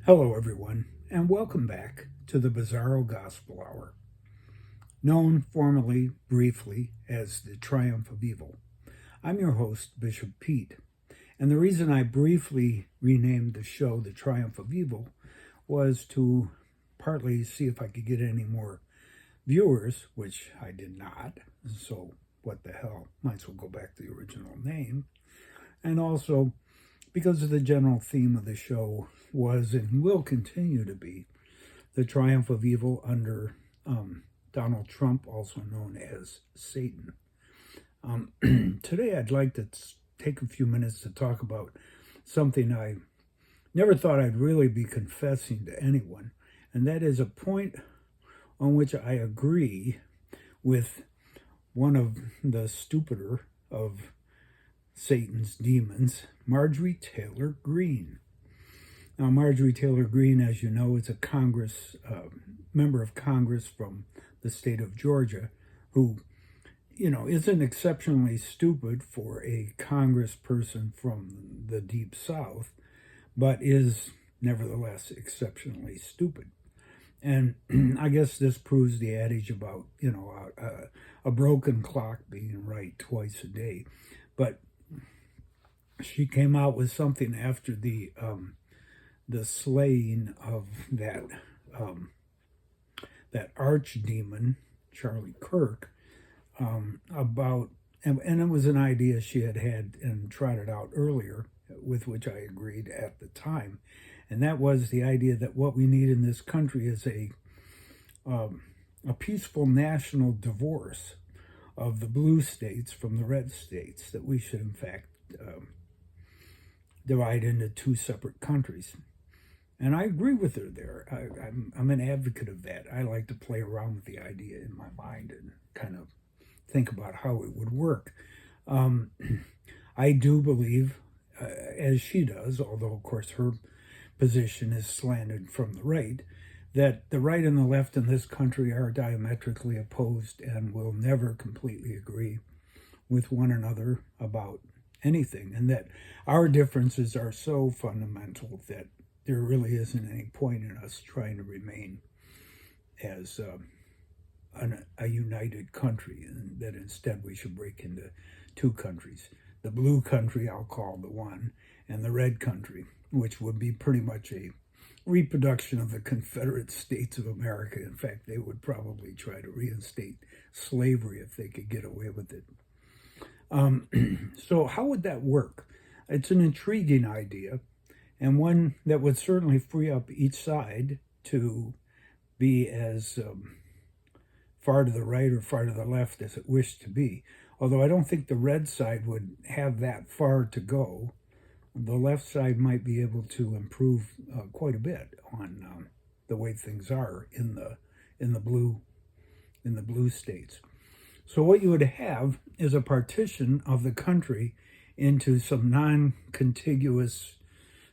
Hello, everyone, and welcome back to the Bizarro Gospel Hour, known formally, briefly, as the Triumph of Evil. I'm your host, Bishop Pete, and the reason I briefly renamed the show The Triumph of Evil was to partly see if I could get any more viewers, which I did not, so what the hell, might as well go back to the original name, and also because of the general theme of the show was and will continue to be the triumph of evil under Donald Trump, also known as Satan. Today, I'd like to take a few minutes to talk about something I never thought I'd really be confessing to anyone, and that is a point on which I agree with one of the stupider of Satan's demons, Marjorie Taylor Greene. Now, Marjorie Taylor Greene, as you know, is a member of Congress from the state of Georgia, who, isn't exceptionally stupid for a congressperson from the Deep South, but is nevertheless exceptionally stupid. And I guess this proves the adage about, a broken clock being right twice a day. But she came out with something after the slaying of that archdemon Charlie Kirk, about and it was an idea she had and trotted out earlier, with which I agreed at the time, and that was the idea that what we need in this country is a peaceful national divorce of the blue states from the red states, that we should in fact divide into two separate countries. And I agree with her there. I'm an advocate of that. I like to play around with the idea in my mind and kind of think about how it would work. I do believe, as she does, although of course her position is slanted from the right, that the right and the left in this country are diametrically opposed and will never completely agree with one another about anything, and that our differences are so fundamental that there really isn't any point in us trying to remain as a united country, and that instead we should break into two countries. The blue country I'll call the one, and the red country, which would be pretty much a reproduction of the Confederate States of America. In fact, they would probably try to reinstate slavery if they could get away with it. So how would that work? It's an intriguing idea, and one that would certainly free up each side to be as far to the right or far to the left as it wished to be. Although I don't think the red side would have that far to go. The left side might be able to improve quite a bit on the way things are in the blue states. So what you would have is a partition of the country into some non-contiguous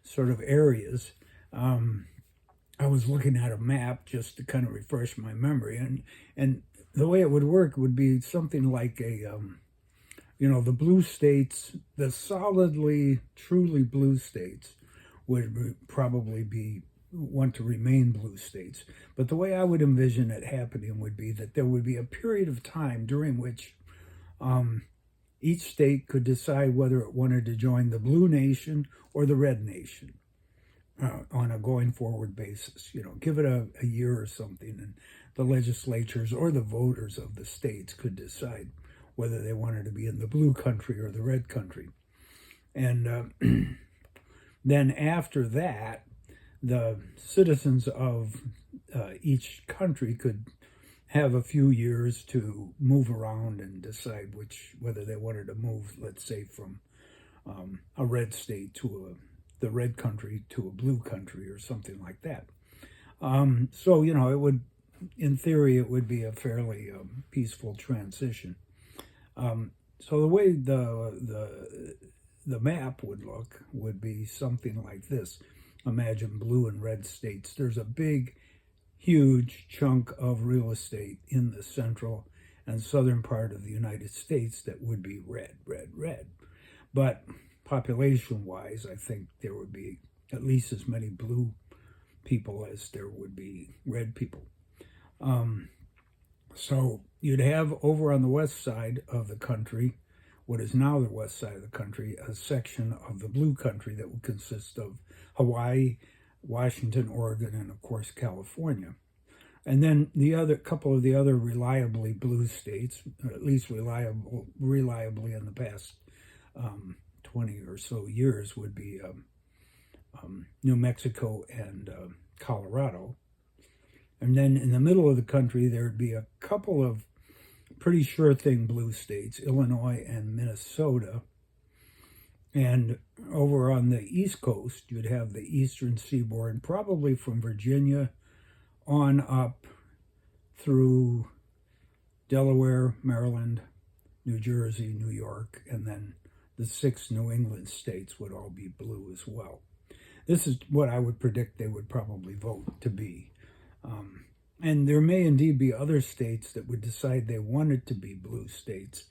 sort of areas. I was looking at a map just to kind of refresh my memory, and the way it would work would be something like the blue states, the solidly, truly blue states would probably want to remain blue states. But the way I would envision it happening would be that there would be a period of time during which each state could decide whether it wanted to join the blue nation or the red nation on a going forward basis. Give it a year or something, and the legislatures or the voters of the states could decide whether they wanted to be in the blue country or the red country. And then after that, the citizens of each country could have a few years to move around and decide whether they wanted to move, let's say, from a red state to the red country to a blue country or something like that. So it would, in theory, it would be a fairly peaceful transition. So the way the map would look would be something like this. Imagine blue and red states. There's a big, huge chunk of real estate in the central and southern part of the United States that would be red, red, red. But population-wise, I think there would be at least as many blue people as there would be red people. So you'd have over on the west side of the country, what is now the west side of the country, a section of the blue country that would consist of Hawaii, Washington, Oregon, and of course California. And then the other couple of the other reliably blue states, or at least reliably in the past 20 or so years, would be New Mexico and Colorado. And then in the middle of the country, there would be a couple of pretty sure thing blue states, Illinois and Minnesota. And over on the East Coast, you'd have the eastern seaboard, probably from Virginia on up through Delaware, Maryland, New Jersey, New York, and then the 6 New England states would all be blue as well. This is what I would predict they would probably vote to be. And there may indeed be other states that would decide they wanted to be blue states,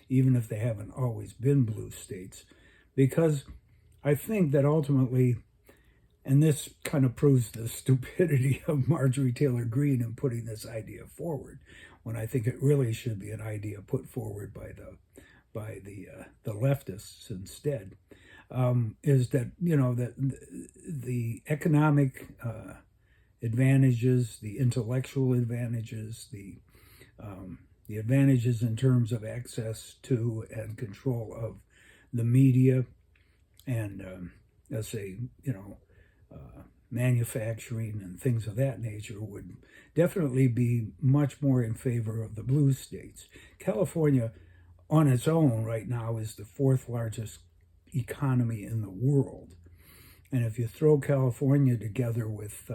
even if they haven't always been blue states, because I think that ultimately, and this kind of proves the stupidity of Marjorie Taylor Greene in putting this idea forward, when I think it really should be an idea put forward by the leftists instead, is that, you know, that the economic advantages, the intellectual advantages, the advantages in terms of access to and control of the media and, let's say, you know, manufacturing and things of that nature would definitely be much more in favor of the blue states. California on its own right now is the 4th largest economy in the world. And if you throw California together with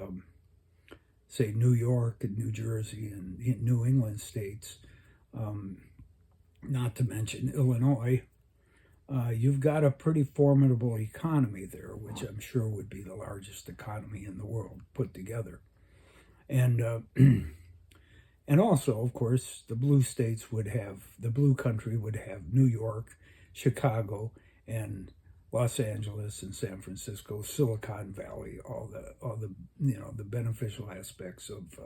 say New York and New Jersey and New England states, not to mention Illinois, you've got a pretty formidable economy there, which I'm sure would be the largest economy in the world put together. And and also, of course, the blue states would have, the blue country would have New York, Chicago, and Los Angeles and San Francisco, Silicon Valley, all the you know, the beneficial aspects of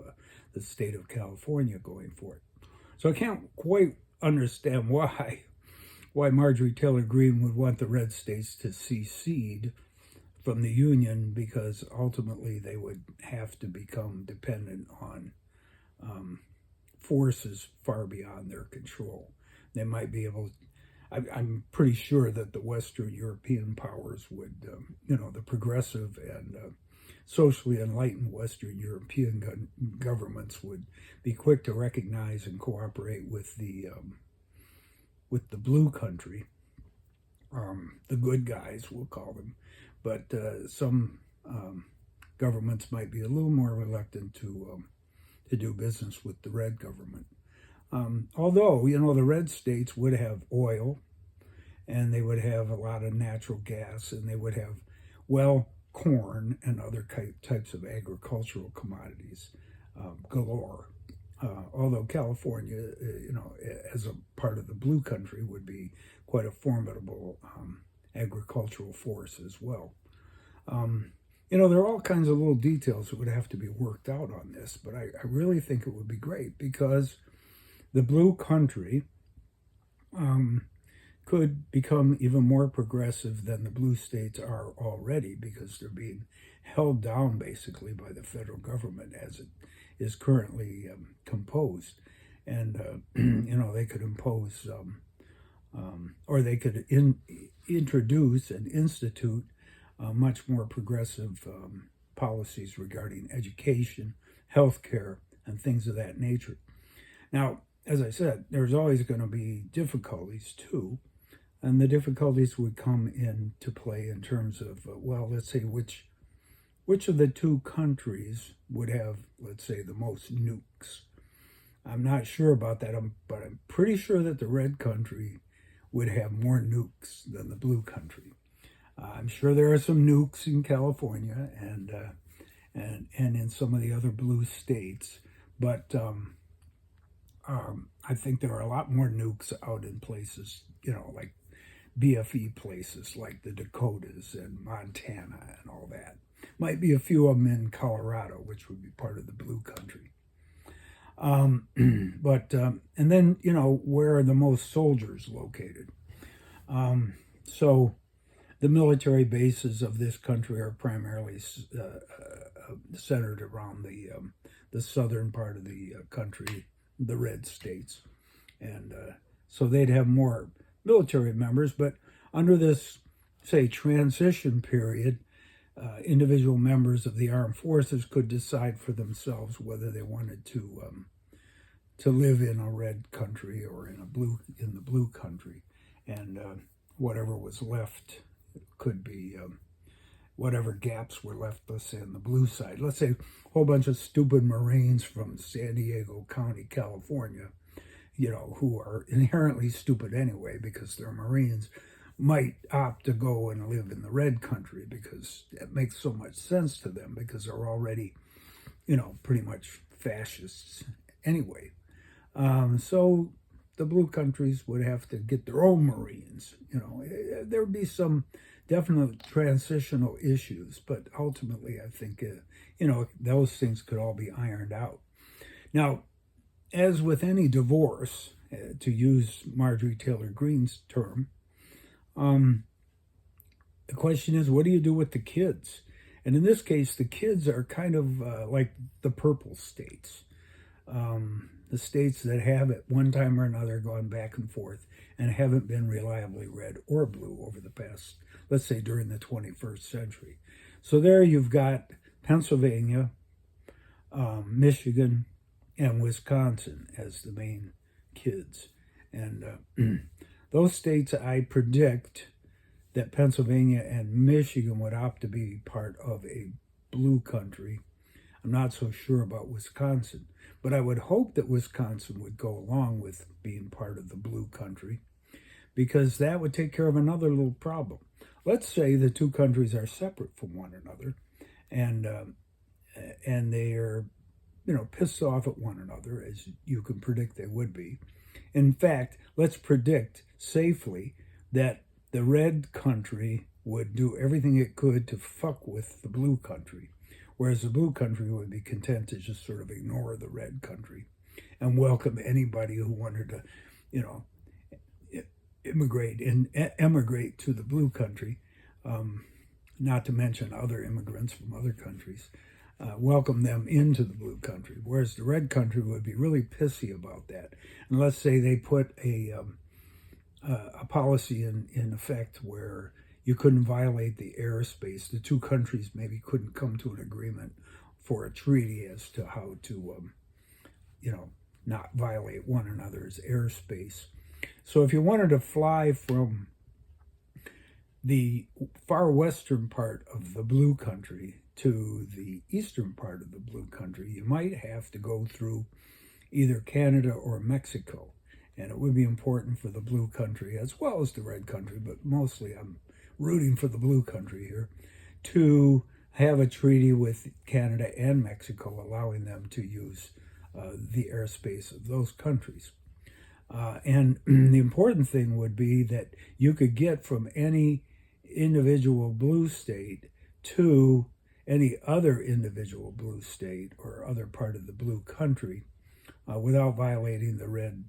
the state of California going for it. So I can't quite understand why Marjorie Taylor Greene would want the red states to secede from the Union, because ultimately they would have to become dependent on forces far beyond their control. They might be able to, I'm pretty sure that the Western European powers would, you know, the progressive and socially enlightened Western European governments would be quick to recognize and cooperate with the blue country, the good guys, we'll call them. But some governments might be a little more reluctant to do business with the red government. Although, you know, the red states would have oil, and they would have a lot of natural gas, and they would have, well, corn and other types of agricultural commodities galore. Although California, you know, as a part of the blue country, would be quite a formidable agricultural force as well. You know, there are all kinds of little details that would have to be worked out on this, but I really think it would be great, because the blue country could become even more progressive than the blue states are already, because they're being held down basically by the federal government as it is currently composed. And, you know, they could impose or they could introduce and institute much more progressive policies regarding education, healthcare, and things of that nature. Now, as I said, there's always going to be difficulties too, and the difficulties would come into play in terms of, well, let's say which of the two countries would have, let's say, the most nukes. I'm not sure about that, but I'm pretty sure that the red country would have more nukes than the blue country. I'm sure there are some nukes in California and in some of the other blue states, but I think there are a lot more nukes out in places, you know, like BFE places like the Dakotas and Montana and all that. Might be a few of them in Colorado, which would be part of the blue country. And then, where are the most soldiers located? So the military bases of this country are primarily centered around the southern part of the country, the red states. And so they'd have more military members, but under this, say, transition period, individual members of the armed forces could decide for themselves whether they wanted to live in a red country or in the blue country, and whatever was left could be whatever gaps were left, let's say, on the blue side. Let's say a whole bunch of stupid Marines from San Diego County, California, who are inherently stupid anyway because they're Marines, might opt to go and live in the red country because it makes so much sense to them because they're already, pretty much fascists anyway. So the blue countries would have to get their own Marines. There would be some definite transitional issues, but ultimately I think, those things could all be ironed out. Now, as with any divorce, to use Marjorie Taylor Greene's term, the question is, what do you do with the kids? And in this case, the kids are kind of like the purple states. The states that have at one time or another gone back and forth and haven't been reliably red or blue over the past, let's say, during the 21st century. So there you've got Pennsylvania, Michigan, and Wisconsin as the main kids. And those states, I predict that Pennsylvania and Michigan would opt to be part of a blue country. I'm not so sure about Wisconsin, but I would hope that Wisconsin would go along with being part of the blue country because that would take care of another little problem. Let's say the two countries are separate from one another and they are, pissed off at one another, as you can predict they would be. In fact, let's predict safely that the red country would do everything it could to fuck with the blue country, whereas the blue country would be content to just sort of ignore the red country and welcome anybody who wanted to, emigrate to the blue country, not to mention other immigrants from other countries, welcome them into the blue country, whereas the red country would be really pissy about that. And let's say they put a policy in effect where you couldn't violate the airspace. The two countries maybe couldn't come to an agreement for a treaty as to how to, not violate one another's airspace. So if you wanted to fly from the far western part of the blue country to the eastern part of the blue country, you might have to go through either Canada or Mexico. And it would be important for the blue country as well as the red country, but mostly I'm rooting for the blue country here, to have a treaty with Canada and Mexico, allowing them to use the airspace of those countries. And the important thing would be that you could get from any individual blue state to any other individual blue state or other part of the blue country without violating the red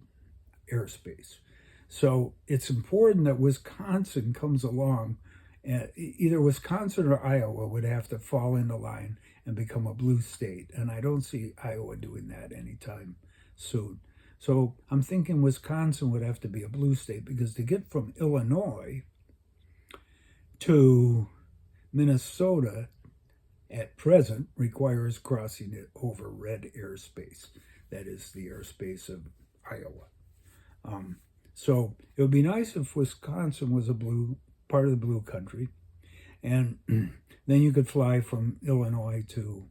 airspace. So it's important that Wisconsin comes along. Either Wisconsin or Iowa would have to fall into line and become a blue state. And I don't see Iowa doing that anytime soon. So I'm thinking Wisconsin would have to be a blue state because to get from Illinois to Minnesota at present requires crossing it over red airspace. That is the airspace of Iowa. So it would be nice if Wisconsin was a blue part of the blue country, and then you could fly from Illinois to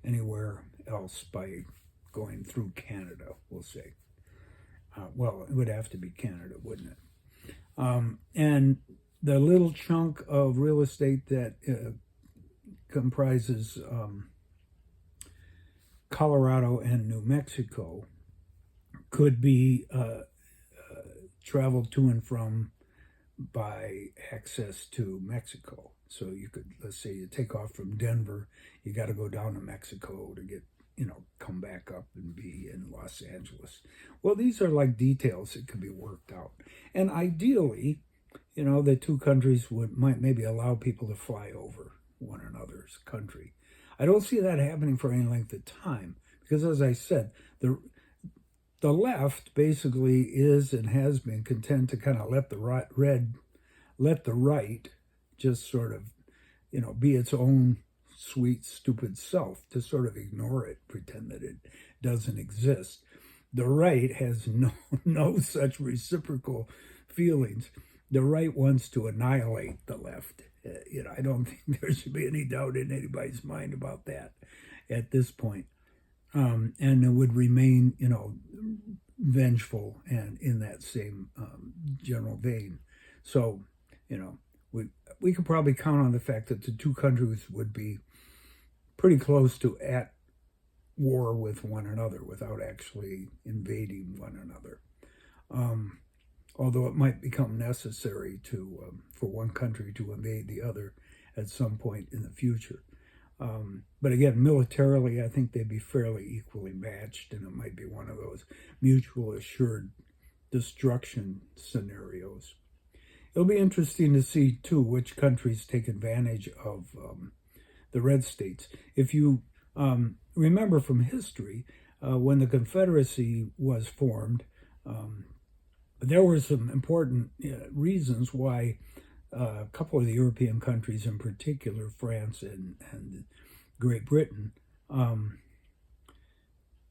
anywhere else by going through Canada, we'll say. Well, it would have to be Canada, wouldn't it? And the little chunk of real estate that comprises Colorado and New Mexico could be traveled to and from by access to Mexico. So you could, let's say you take off from Denver, you got to go down to Mexico to get, come back up and be in Los Angeles. Well, these are like details that could be worked out. And ideally, the two countries might maybe allow people to fly over one another's country. I don't see that happening for any length of time because, as I said, the left basically is and has been content to kind of let the right just sort of, be its own sweet, stupid self, to sort of ignore it, pretend that it doesn't exist. The right has no such reciprocal feelings. The right wants to annihilate the left. I don't think there should be any doubt in anybody's mind about that at this point. And it would remain, vengeful and in that same general vein. So, we could probably count on the fact that the two countries would be pretty close to at war with one another without actually invading one another. Although it might become necessary for one country to invade the other at some point in the future. But again, militarily, I think they'd be fairly equally matched, and it might be one of those mutual assured destruction scenarios. It'll be interesting to see, too, which countries take advantage of the red states. If you remember from history, when the Confederacy was formed, there were some important reasons why a couple of the European countries in particular, France and Great Britain,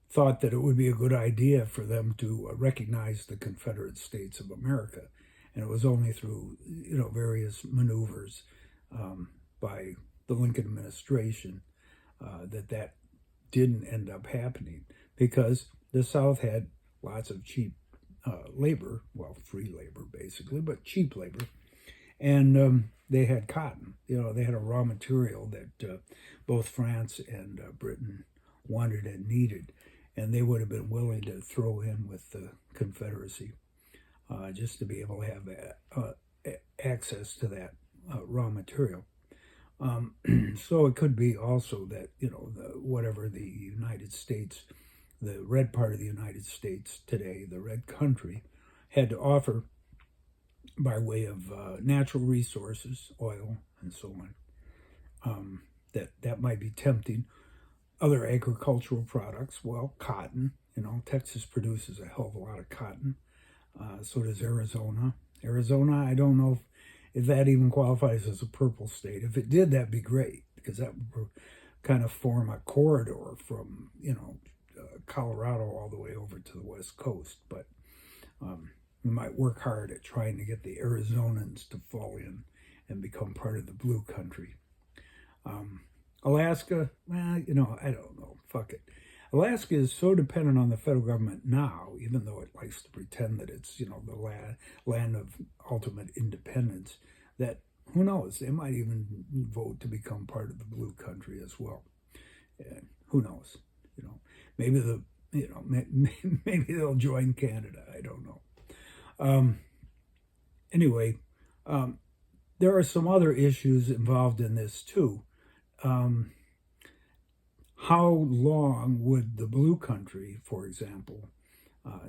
thought that it would be a good idea for them to recognize the Confederate States of America. And it was only through, various maneuvers by the Lincoln administration that didn't end up happening, because the South had lots of cheap labor, well, free labor basically, but cheap labor. And they had cotton. They had a raw material that both France and Britain wanted and needed. And they would have been willing to throw in with the Confederacy just to be able to have access to that raw material. So it could be also that, whatever the United States, the red part of the United States today, the red country, had to offer by way of natural resources, oil, and so on, that might be tempting. Other agricultural products, well, cotton. Texas produces a hell of a lot of cotton. So does Arizona. Arizona, I don't know if that even qualifies as a purple state. If it did, that'd be great, because that would kind of form a corridor from, Colorado all the way over to the West Coast. But we might work hard at trying to get the Arizonans to fall in and become part of the blue country. Alaska, I don't know. Fuck it. Alaska is so dependent on the federal government now, even though it likes to pretend that it's, the land of ultimate independence, that who knows, they might even vote to become part of the blue country as well. And who knows? Maybe maybe they'll join Canada. I don't know. Anyway, there are some other issues involved in this too. How long would the blue country, for example,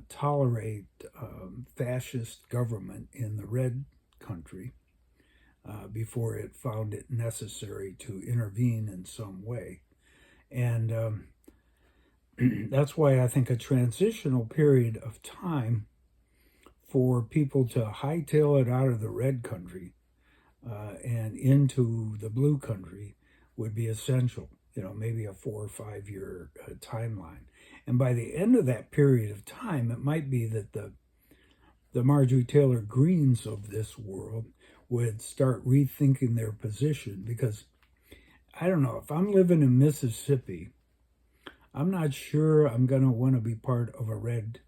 tolerate fascist government in the red country before it found it necessary to intervene in some way? And that's why I think a transitional period of time for people to hightail it out of the red country and into the blue country would be essential. Maybe a 4 or 5 year timeline. And by the end of that period of time, it might be that the Marjorie Taylor Greens of this world would start rethinking their position, because I don't know, if I'm living in Mississippi, I'm not sure I'm going to want to be part of a red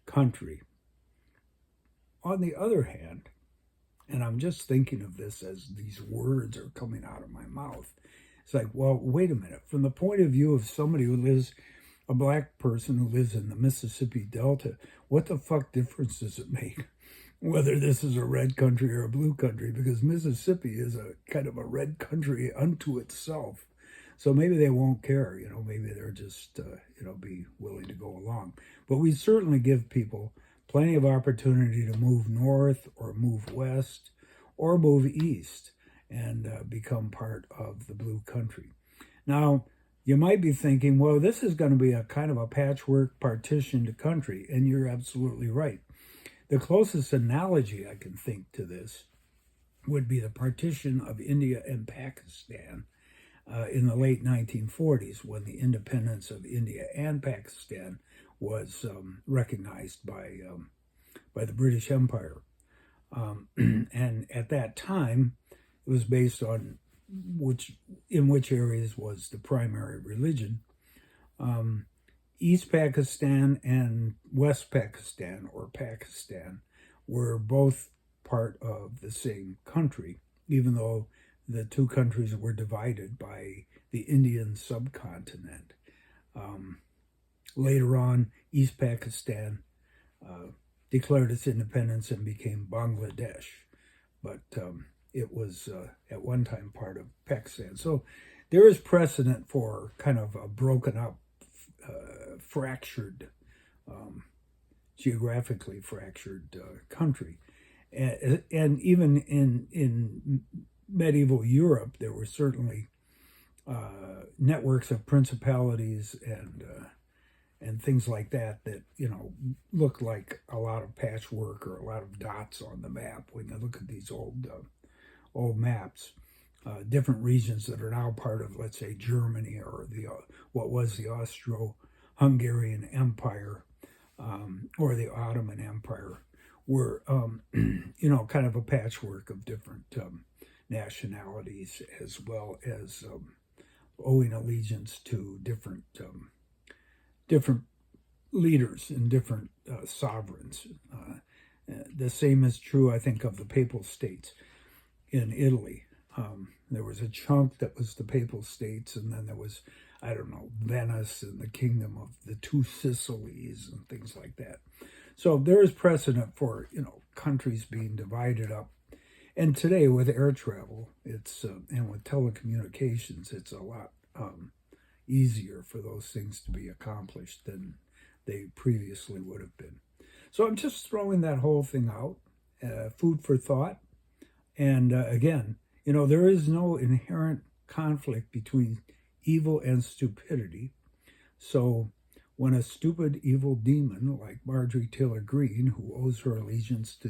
country. On the other hand, and I'm just thinking of this as these words are coming out of my mouth, it's like, well, wait a minute. From the point of view of somebody who lives, a black person who lives in the Mississippi Delta, what the fuck difference does it make whether this is a red country or a blue country, because Mississippi is a kind of a red country unto itself. So maybe they won't care, maybe they're just, be willing to go along. But we certainly give people plenty of opportunity to move north or move west or move east and become part of the blue country. Now, you might be thinking, well, this is going to be a kind of a patchwork partitioned country, and you're absolutely right. The closest analogy I can think to this would be the partition of India and Pakistan in the late 1940s, when the independence of India and Pakistan was recognized by the British Empire. And at that time, it was based on which areas was the primary religion. East Pakistan and West Pakistan, or Pakistan, were both part of the same country, even though the two countries were divided by the Indian subcontinent. Later on, East Pakistan declared its independence and became Bangladesh, but it was at one time part of Pakistan. So there is precedent for kind of a broken up, fractured, geographically fractured country. And even in medieval Europe, there were certainly networks of principalities and things like that look like a lot of patchwork or a lot of dots on the map when you look at these old maps. Different regions that are now part of, let's say, Germany or what was the Austro-Hungarian Empire or the Ottoman Empire were, kind of a patchwork of different nationalities, as well as owing allegiance to different leaders and different sovereigns. The same is true, I think, of the Papal States in Italy. There was a chunk that was the Papal States, and then there was, Venice and the Kingdom of the Two Sicilies and things like that. So there is precedent for, countries being divided up. And today with air travel, and with telecommunications, it's a lot easier for those things to be accomplished than they previously would have been. So I'm just throwing that whole thing out, food for thought. And again, there is no inherent conflict between evil and stupidity. So when a stupid evil demon like Marjorie Taylor Greene, who owes her allegiance to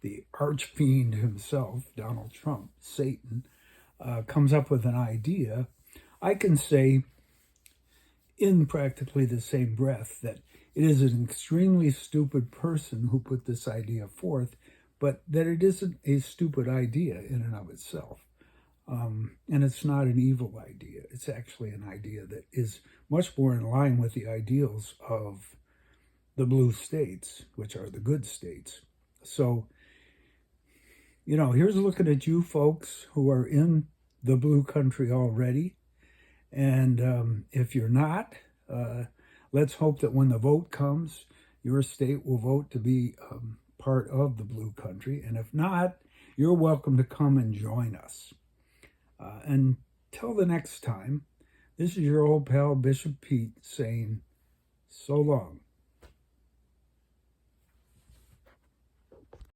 the archfiend himself, Donald Trump, Satan, comes up with an idea, I can say in practically the same breath that it is an extremely stupid person who put this idea forth, but that it isn't a stupid idea in and of itself. And it's not an evil idea. It's actually an idea that is much more in line with the ideals of the blue states, which are the good states. So, here's looking at you folks who are in the blue country already. And if you're not, let's hope that when the vote comes, your state will vote to be part of the blue country. And if not, you're welcome to come and join us. Until the next time, this is your old pal Bishop Pete saying so long.